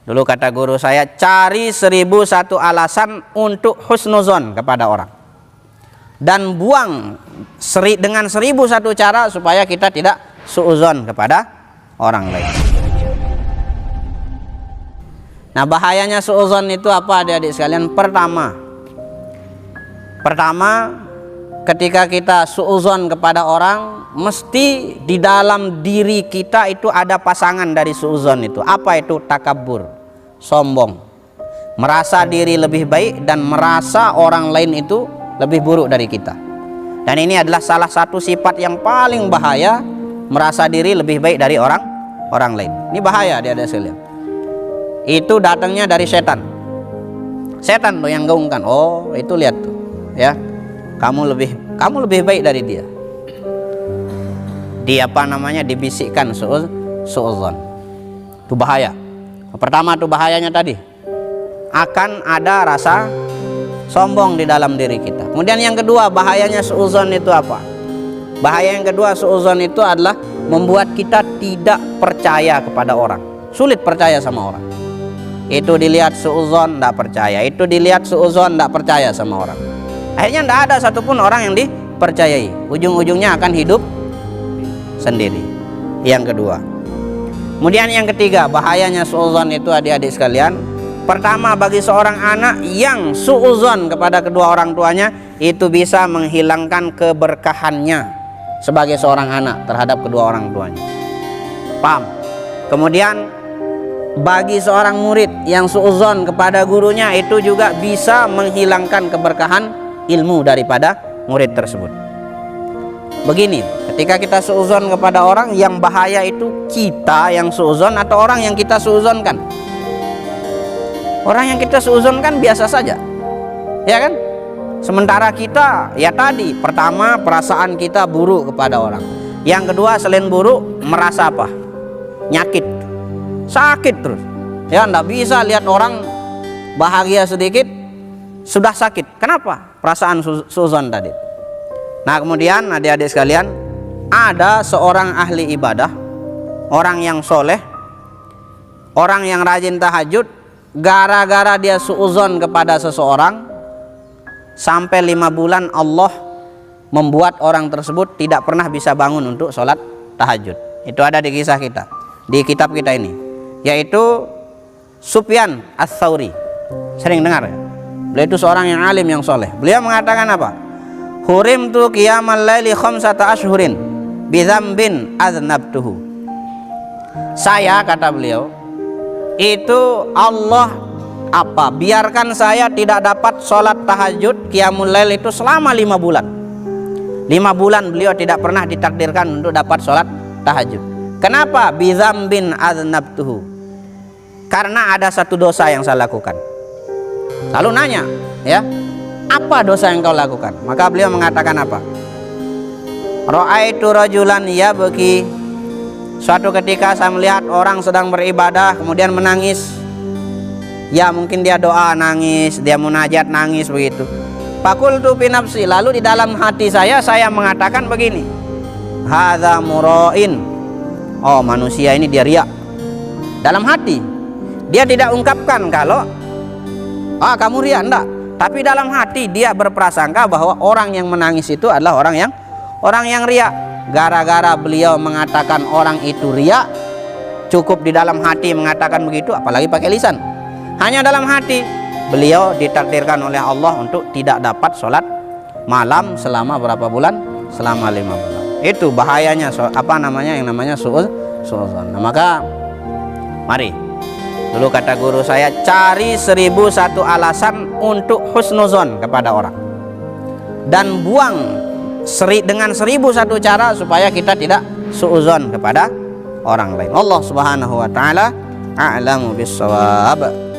Dulu kata guru saya, cari 1001 alasan untuk husnuzon kepada orang. Dan buang dengan 1001 cara supaya kita tidak suuzon kepada orang lain. Nah, bahayanya suuzon itu apa adik-adik sekalian? Pertama, ketika kita suuzon kepada orang, mesti di dalam diri kita itu ada pasangan dari suuzon itu. Apa itu? Takabur, sombong, merasa diri lebih baik dan merasa orang lain itu lebih buruk dari kita. Dan ini adalah salah satu sifat yang paling bahaya, merasa diri lebih baik dari orang lain. Ini bahaya dia sekalian. Itu datangnya dari setan. Setan tuh yang gaungkan. Oh, itu lihat tuh, ya. Kamu lebih baik dari dia. Dibisikkan suuzon. Itu bahaya. Pertama tuh bahayanya tadi, akan ada rasa sombong di dalam diri kita. Kemudian yang kedua, bahayanya suuzon itu apa? Bahaya yang kedua suuzon itu adalah membuat kita tidak percaya kepada orang. Sulit percaya sama orang. Itu dilihat suuzon tidak percaya, itu dilihat suuzon tidak percaya sama orang. Akhirnya tidak ada satupun orang yang dipercayai. Ujung-ujungnya akan hidup sendiri. Yang kedua. Kemudian yang ketiga, bahayanya suuzon itu adik-adik sekalian. Pertama, bagi seorang anak yang suuzon kepada kedua orang tuanya, itu bisa menghilangkan keberkahannya sebagai seorang anak terhadap kedua orang tuanya. Paham? Kemudian bagi seorang murid yang suuzon kepada gurunya, itu juga bisa menghilangkan keberkahan ilmu daripada murid tersebut. Begini, ketika kita suuzon kepada orang, yang bahaya itu kita yang suuzon atau orang yang kita suuzonkan. Orang yang kita suuzonkan biasa saja, ya kan? Sementara kita, ya tadi, pertama perasaan kita buruk kepada orang. Yang kedua, selain buruk, merasa apa? Nyakit, sakit terus. Ya, ndak bisa lihat orang bahagia sedikit sudah sakit. Kenapa? Perasaan suuzon tadi. Nah, kemudian adik-adik sekalian, ada seorang ahli ibadah, orang yang soleh, orang yang rajin tahajud, gara-gara dia suuzon kepada seseorang, sampai 5 bulan Allah membuat orang tersebut tidak pernah bisa bangun untuk sholat tahajud. Itu ada di kisah kita, di kitab kita ini, yaitu Sufyan Ats-Tsauri. Sering dengar ya? Beliau itu seorang yang alim, yang soleh. Beliau mengatakan apa? Hurimtu qiyamal laili khamsata ashhurin bidzambin aznabtuhu. Saya, kata beliau, itu Allah biarkan saya tidak dapat sholat tahajud qiyamul lail itu selama 5 bulan. 5 bulan beliau tidak pernah ditakdirkan untuk dapat sholat tahajud. Kenapa? Bidzambin aznabtuhu. Karena ada satu dosa yang saya lakukan. Lalu nanya, ya, apa dosa yang kau lakukan? Maka beliau mengatakan apa? Ra'aitu rajulan yabki. Suatu ketika saya melihat orang sedang beribadah kemudian menangis. Ya, mungkin dia doa nangis, dia munajat nangis begitu. Faqultu fi nafsi, lalu di dalam hati saya mengatakan begini. Hadza mura'in. Oh, manusia ini dia riya. Dalam hati. Dia tidak ungkapkan kalau kamu riya, enggak. Tapi dalam hati dia berprasangka bahwa orang yang menangis itu adalah orang yang riya. Gara-gara beliau mengatakan orang itu riya, cukup di dalam hati mengatakan begitu, apalagi pakai lisan. Hanya dalam hati, beliau ditakdirkan oleh Allah untuk tidak dapat sholat malam selama berapa bulan? Selama 5 bulan. Itu bahayanya yang namanya suuzon. Nah, maka mari, dulu kata guru saya, cari 1001 alasan untuk husnuzon kepada orang. Dan buang dengan 1001 cara supaya kita tidak suuzon kepada orang lain. Allah Subhanahu wa taala a'lamu bis-shawab.